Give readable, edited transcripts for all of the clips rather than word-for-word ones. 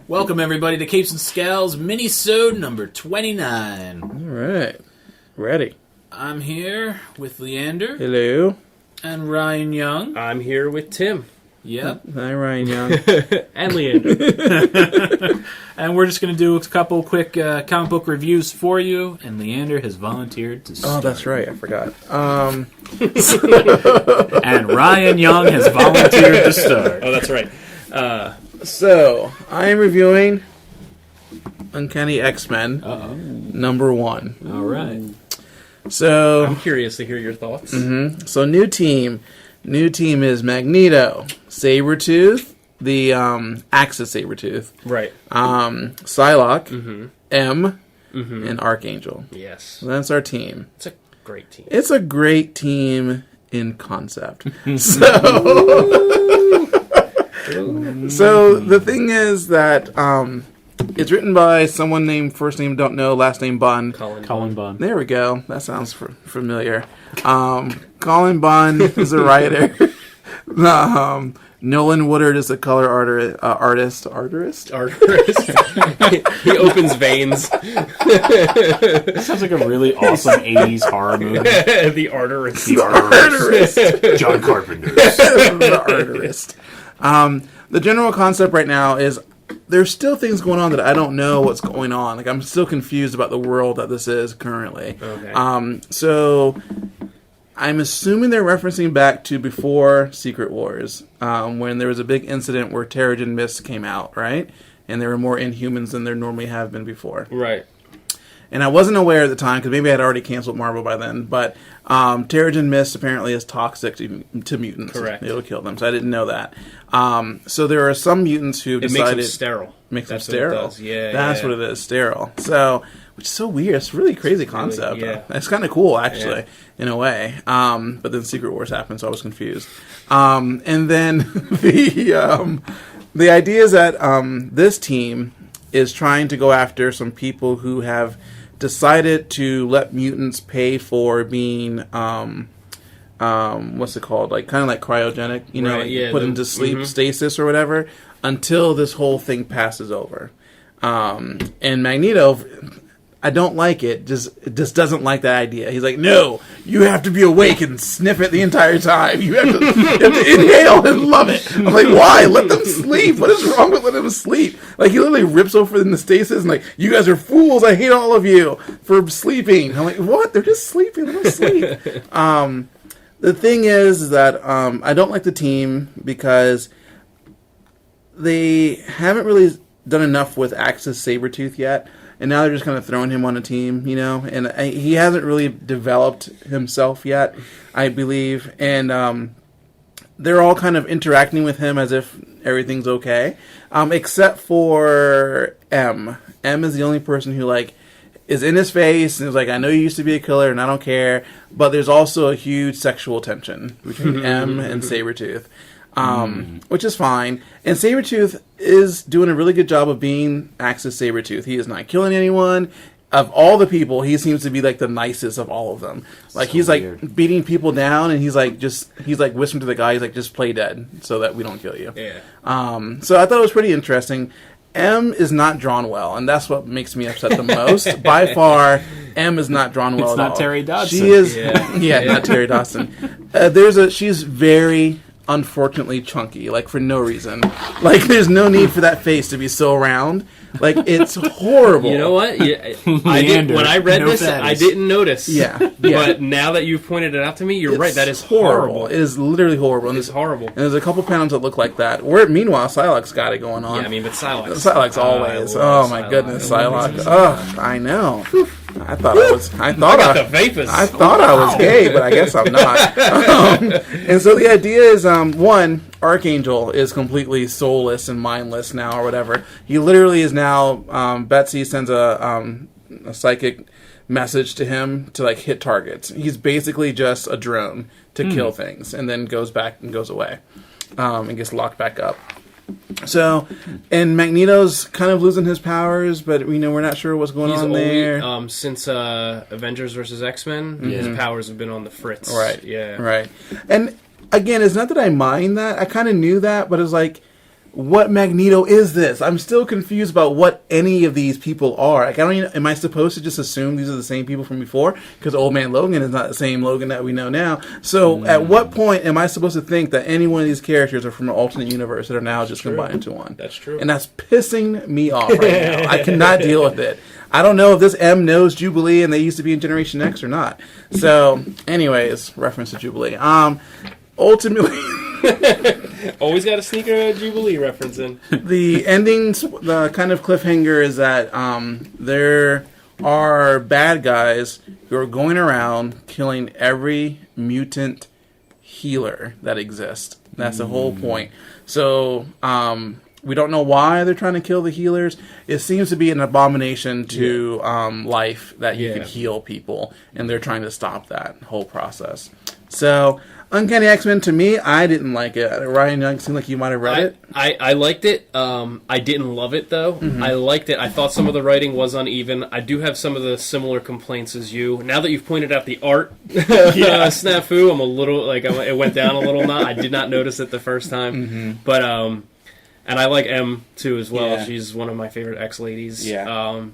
Welcome, everybody, to Capes and Scowls Minisode number 29. All right. Ready. I'm here with Leander. Hello. And Ryan Young. I'm here with Tim. Yep. Hi, Ryan Young. And Leander. And we're just going to do a couple quick comic book reviews for you, and Leander has volunteered to start. Oh, that's right. I forgot. And Ryan Young has volunteered to start. Oh, that's right. So, I am reviewing Uncanny XMen number 1. All right. So, I'm curious to hear your thoughts. So new team. New team is Magneto, Sabretooth, the Axis Sabretooth, Right. Psylocke, M, and Archangel. Yes. So that's our team. It's a great team. It's a great team in concept. So the thing is that it's written by someone named, first name don't know, last name Bunn. Colin Bunn. There we go. That sounds familiar. Colin Bunn is a writer. Nolan Woodard is a color artist. Artist. He opens veins. This sounds like a really awesome 80s horror movie. The arterist. The artist. John Carpenter. The artist. The general concept right now is there's still things going on that I don't know what's going on. Like, I'm still confused about the world that this is currently. Okay. So I'm assuming they're referencing back to before Secret Wars, when there was a big incident where Terrigen Mist came out, right? And there were more Inhumans than there normally have been before. Right. And I wasn't aware at the time, because maybe I had already canceled Marvel by then, but Terrigen Mist apparently is toxic to mutants. Correct. It'll kill them, so I didn't know that. So there are some mutants who decided... It makes them sterile. Makes them That's sterile. what it does. Yeah, That's what it is, sterile. So, which is so weird. It's a really crazy concept. Yeah. It's kind of cool, actually, in a way. But then Secret Wars happened, so I was confused. And then the idea is that this team is trying to go after some people who have decided to let mutants pay for being what's it called, like kind of like cryogenic, you know, like put into sleep, stasis or whatever, until this whole thing passes over. And Magneto, I don't like it, just doesn't like that idea. He's like, no, you have to be awake and sniff it the entire time. You have to inhale and love it. I'm like, why? Let them sleep. What is wrong with letting them sleep? Like, he literally rips open the stasis and like, you guys are fools. I hate all of you for sleeping. I'm like, what? They're just sleeping. Let them sleep. The thing is that I don't like the team because they haven't really done enough with Axis Sabretooth yet. And now they're just kind of throwing him on a team, you know? And he hasn't really developed himself yet, I believe. And they're all kind of interacting with him as if everything's okay. Except for M. M is the only person who, like, is in his face and is like, I know you used to be a killer and I don't care. But there's also a huge sexual tension between M and Sabretooth. Which is fine. And Sabretooth is doing a really good job of being Axis Sabretooth. He is not killing anyone. Of all the people, he seems to be like the nicest of all of them. Like, so he's weird. Like beating people down, and he's like whispering to the guy, he's like, just play dead so that we don't kill you. Yeah. So I thought it was pretty interesting. M is not drawn well, and that's what makes me upset the most. By far, M is not drawn well at all. It's not Terry Dodson. She is, not Terry Dodson. She's very... unfortunately chunky, like for no reason. Like, there's no need for that face to be so round. Like, it's horrible. You know what? Yeah, when I read this, I didn't notice. Yeah. But now that you've pointed it out to me, you're right. That is horrible. It is literally horrible. It's horrible. And there's a couple panels that look like that. Meanwhile, Psylocke's got it going on. Yeah, I mean, but Psylocke. Psylocke's always. Oh my goodness, Psylocke. Ugh, I know. I thought I was gay, but I guess I'm not. And so the idea is, one, Archangel is completely soulless and mindless now, or whatever. He literally is now. Betsy sends a psychic message to him to like hit targets. He's basically just a drone to kill things, and then goes back and goes away, and gets locked back up. So, and Magneto's kind of losing his powers, but we're not sure what's going on there. Since Avengers vs. X-Men, his powers have been on the fritz. Right. Yeah. Right. And again, it's not that I mind that. I kind of knew that, but it's like, what Magneto is this? I'm still confused about what any of these people are. Like, I don't even, am I supposed to just assume these are the same people from before? Because Old Man Logan is not the same Logan that we know now. So at what point am I supposed to think that any one of these characters are from an alternate universe that are now just combined into one? That's true. And that's pissing me off right now. I cannot deal with it. I don't know if this M knows Jubilee and they used to be in Generation X or not. So, anyways, reference to Jubilee. Ultimately... Always got to sneak a Jubilee reference in. The ending, the kind of cliffhanger is that there are bad guys who are going around killing every mutant healer that exists. That's the whole point. So we don't know why they're trying to kill the healers. It seems to be an abomination to life that you can heal people, and they're trying to stop that whole process. So... Uncanny X-Men, to me, I didn't like it. Ryan Young, seemed like you might have read it. I liked it. I didn't love it, though. Mm-hmm. I liked it. I thought some of the writing was uneven. I do have some of the similar complaints as you. Now that you've pointed out the art snafu, I'm a little, it went down a little. I did not notice it the first time. Mm-hmm. But, and I like M, too, as well. Yeah. She's one of my favorite X-ladies. Yeah.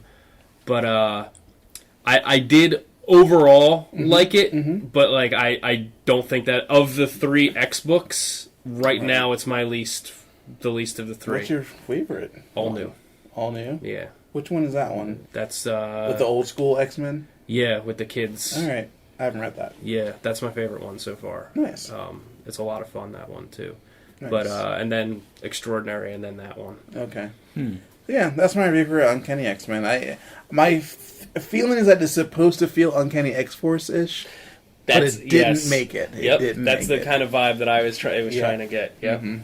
I did... overall like it, but I don't think that of the 3 X books right now it's the least of the 3. What's your favorite? All New. All New? Yeah. Which one is that one? That's with the old school X-Men? Yeah, with the kids. All right. I haven't read that. Yeah, that's my favorite one so far. Nice. It's a lot of fun, that one too. Nice. But and then Extraordinary and then that one. Okay. Yeah, that's my favorite Uncanny X-Men. My feeling is that it's supposed to feel Uncanny X-Force-ish, but it didn't make it. That's the kind of vibe that I was trying to get. Yep. Mm-hmm.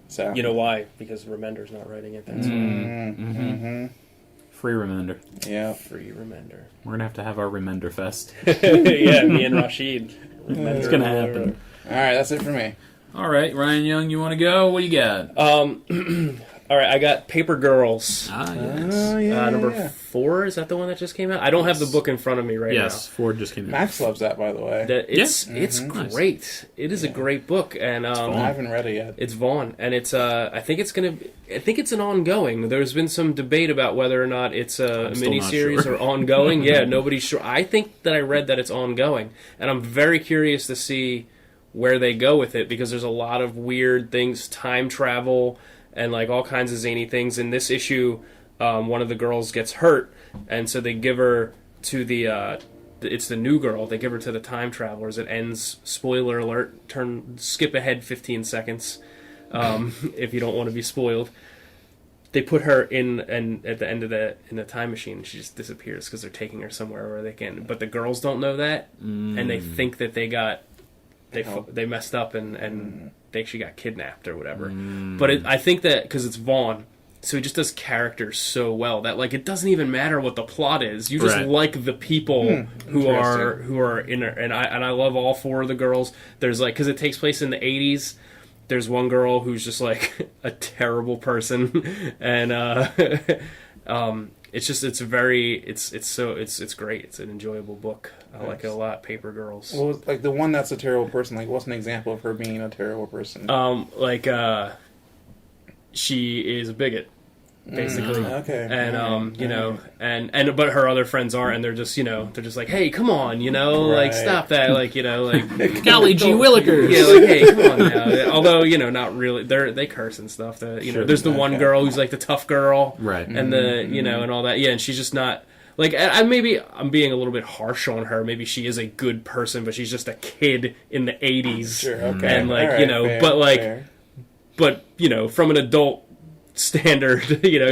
So you know why? Because Remender's not writing it. That's why. Free Remender. Yeah, free Remender. We're gonna have to have our Remender fest. Yeah, me and Rashid. It's gonna happen. All right, that's it for me. All right, Ryan Young, you want to go? What do you got? All right, I got Paper Girls. Ah, yes. Number 4, is that the one that just came out? I don't have the book in front of me right now. Yes, 4 just came out. Max loves that, by the way. It's great. It is a great book, and I haven't read it yet. It's Vaughn, and it's I think it's an ongoing. There's been some debate about whether or not it's a miniseries or ongoing. Yeah, nobody's sure. I think that I read that it's ongoing, and I'm very curious to see where they go with it because there's a lot of weird things, time travel. And all kinds of zany things. In this issue, one of the girls gets hurt, and so they give her to it's the new girl. They give her to the time travelers. It ends. Spoiler alert. Skip ahead 15 seconds, if you don't want to be spoiled. They put her in, and at the end of in the time machine, she just disappears because they're taking her somewhere where they can. But the girls don't know that, and they think that they messed up and she got kidnapped or whatever. But I think that because it's Vaughn, so he just does characters so well that it doesn't even matter what the plot is. You just like the people who are in her. And I love all 4 of the girls. There's because it takes place in the 80s. There's one girl who's just a terrible person, and it's great. It's an enjoyable book. I like it a lot. Paper Girls. Well, the one that's a terrible person. What's an example of her being a terrible person? She is a bigot, basically. Okay. And but her other friends aren't, and they're just hey, come on, stop that, golly gee willikers. Yeah, hey, come on now. Although not really. They curse and stuff. There's the one girl who's the tough girl, right? And and all that. Yeah, and she's just not. Maybe I'm being a little bit harsh on her. Maybe she is a good person, but she's just a kid in the 80s. Sure, okay. And fair. but from an adult standard,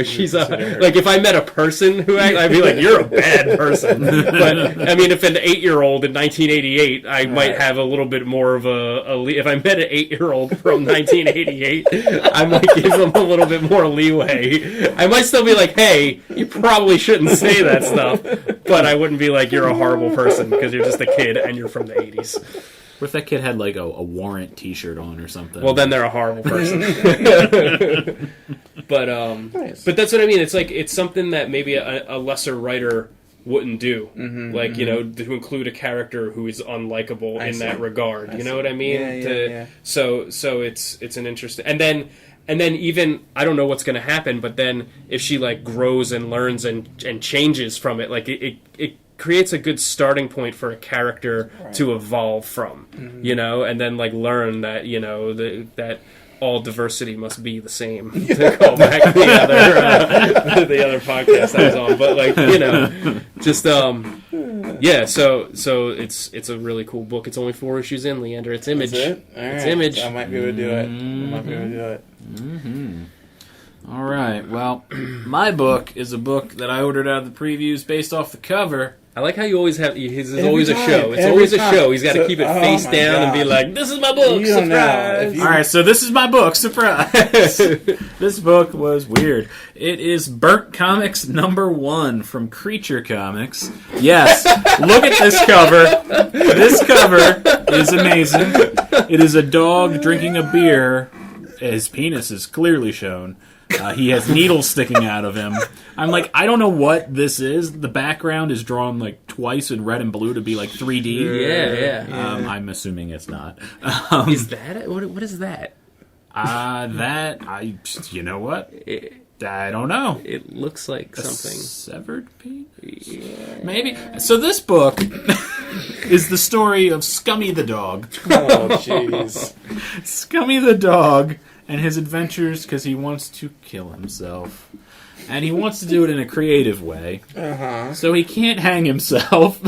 she's if I met a person who I'd be you're a bad person. But I mean, if an 8-year-old in 1988, I might have a little bit more of if I met an 8-year-old from 1988, I might give them a little bit more leeway. I might still be hey, you probably shouldn't say that stuff, but I wouldn't be you're a horrible person because you're just a kid and you're from the 80s. What if that kid had a Warrant T-shirt on or something? Well, then they're a horrible person. But nice. But that's what I mean. It's something that maybe a lesser writer wouldn't do. To include a character who is unlikable in that regard. You know what I mean? Yeah. So it's an interesting. And then And then even, I don't know what's going to happen, but then if she, like, grows and learns and changes from it, like, it creates a good starting point for a character to evolve from, you know, and then, like, learn that, you know, that all diversity must be the same, to call back the other podcast I was on. But, like, you know, just, yeah, so it's a really cool book. It's only 4 issues in, Leander. It's Image. That's it? All right. It's Image. I might be able to do it. Mm-hmm. All right. Well, my book is a book that I ordered out of the previews based off the cover. I like how you always have. There's always time, a show. It's every always a time. show. He's got to keep it face down and be God. like, "This is my book." You don't know. Surprise! All right, so this is my book. Surprise! This book was weird. It is Burnt Comics #1 from Creature Comics. Yes, look at this cover. This cover is amazing. It is a dog drinking a beer. His penis is clearly shown. He has needles sticking out of him. I'm like, I don't know what this is. The background is drawn like twice in red and blue to be like 3D. Yeah. I'm assuming it's not. Is that it? What is that? You know what? I don't know. It looks like A something. severed penis? Yeah. Maybe. So this book is the story of Scummy the dog. Oh, jeez. Scummy the dog and his adventures because he wants to kill himself. And he wants to do it in a creative way. Uh-huh. So he can't hang himself.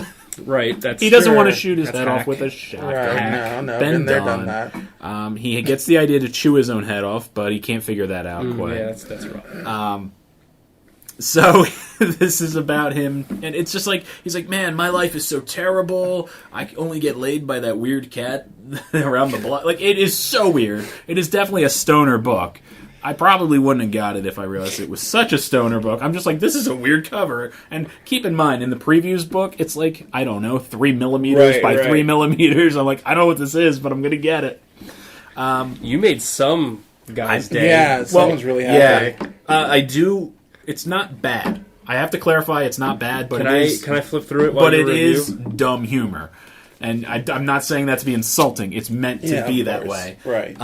Right, that's He doesn't true. want to shoot his That's head off hack. with a shotgun. Right, no, Been been there, done. done that. He gets the idea to chew his own head off, but he can't figure that out quite. Yeah, that's rough. So this is about him, and it's just like, he's like, man, my life is so terrible. I only get laid by that weird cat around the block. Like, it is so weird. It is definitely a stoner book. I probably wouldn't have got it if I realized it was such a stoner book. I'm just like, this is a weird cover. And keep in mind, in the previews book, it's like, I don't know, 3 millimeters by 3 millimeters. I'm like, I don't know what this is, but I'm going to get it. You made some guy's day. Yeah, someone's really happy. Yeah, I do. It's not bad. I have to clarify, it's not bad, but Can I flip through it? But it is dumb humor. And I'm not saying that to be insulting. It's meant to be that way. Right.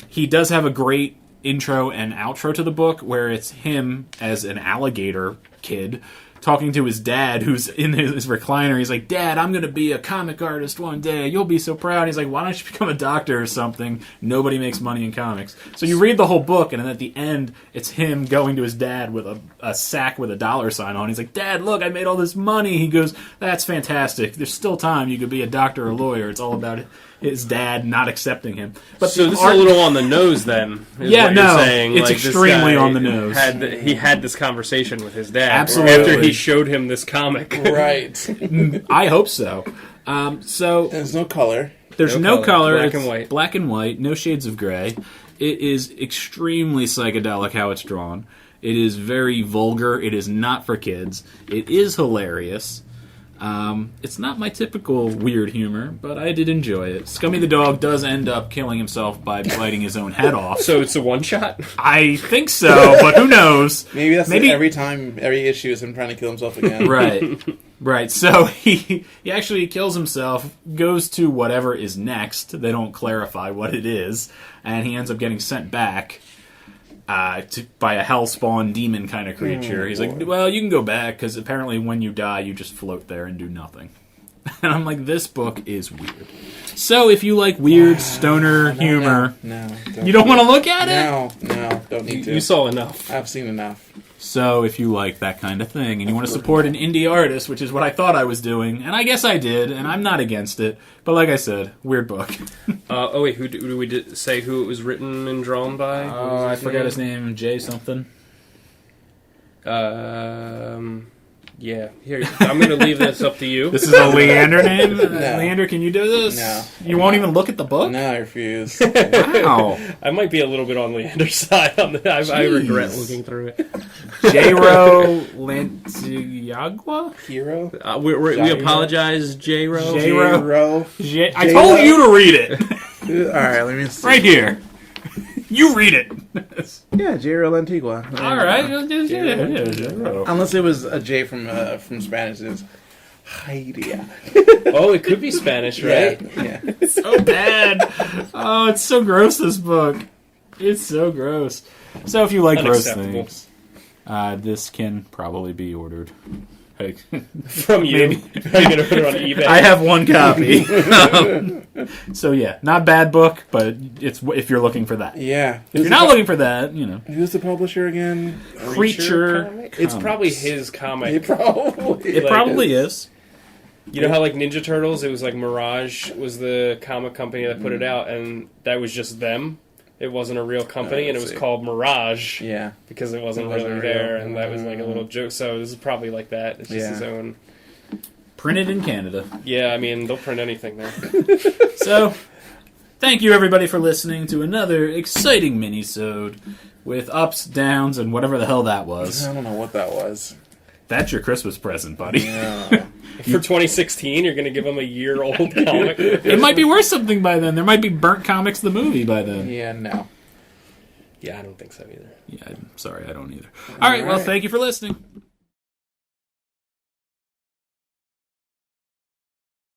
He does have a great intro and outro to the book where it's him as an alligator kid talking to his dad who's in his recliner. He's like, Dad, I'm going to be a comic artist one day. You'll be so proud. He's like, why don't you become a doctor or something? Nobody makes money in comics. So you read the whole book, and then at the end, it's him going to his dad with a sack with a $sign on. He's like, Dad, look, I made all this money. He goes, that's fantastic. There's still time. You could be a doctor or a lawyer. It's all about his dad not accepting him. But so this is a little on the nose, then. Yeah, what no, you're saying. it's like, this extremely guy on the nose. He had this conversation with his dad Absolutely. after he showed him this comic. Right. I hope so. So There's no color. there's No no color. color. Black It's and white. Black and white. No shades of gray. It is extremely psychedelic how it's drawn. It is very vulgar. It is not for kids. It is hilarious. It's not my typical weird humor, but I did enjoy it. Scummy the dog does end up killing himself by biting his own head off. So it's a one-shot? I think so, but who knows? Maybe that's every issue is him trying to kill himself again. Right. So he actually kills himself, goes to whatever is next. They don't clarify what it is, and he ends up getting sent back by a hellspawn demon kind of creature. He's like, well, you can go back, because apparently when you die, you just float there and do nothing. And I'm like, this book is weird. So if you like weird stoner humor, you don't want to look at it? No, don't need to. You saw enough. I've seen enough. So if you like that kind of thing, and you want to support an indie artist, which is what I thought I was doing, and I guess I did, and I'm not against it, but like I said, weird book. Wait, who do we say who it was written and drawn by? Oh, I forgot his name. Jay something. Yeah. Here, I'm going to leave this up to you. This is a Leander name? No. Leander, can you do this? No. You won't even look at the book? No, I refuse. Wow. I might be a little bit on Leander's side on that. I regret looking through it. J-Ro Lantiagua? Hero? We apologize, J-Ro. J-Ro. I told you to read it. Alright, let me see. Right here. You read it. Yeah, J-Ro Antigua. Alright. Unless it was a J from Spanish. It's Heidia. Oh, it could be Spanish, right? Yeah. So bad. Oh, it's so gross, this book. It's so gross. So if you like gross Unacceptable. things, this can probably be ordered. From you. Maybe. Are you going to put it on eBay? I have one copy. So yeah, not bad book, but it's if you're looking for that. Yeah. If you're not looking for that, you know. Who's the publisher again? Creature Comics? It's probably his comic. It probably is. You know how like Ninja Turtles, it was like Mirage was the comic company that put it out, and that was just them. It wasn't a real company, and it was called Mirage. Yeah. Because it wasn't really there, and that was like a little joke. So this is probably like that. It's just his own. Printed in Canada. Yeah, I mean, they'll print anything there. So, thank you everybody for listening to another exciting minisode with ups, downs, and whatever the hell that was. I don't know what that was. That's your Christmas present, buddy. Yeah. For 2016, you're going to give them a year-old comic? It might be worth something by then. There might be Burnt Comics the movie by then. Yeah, no. Yeah, I don't think so either. Yeah, I'm sorry, I don't either. All right, well, thank you for listening.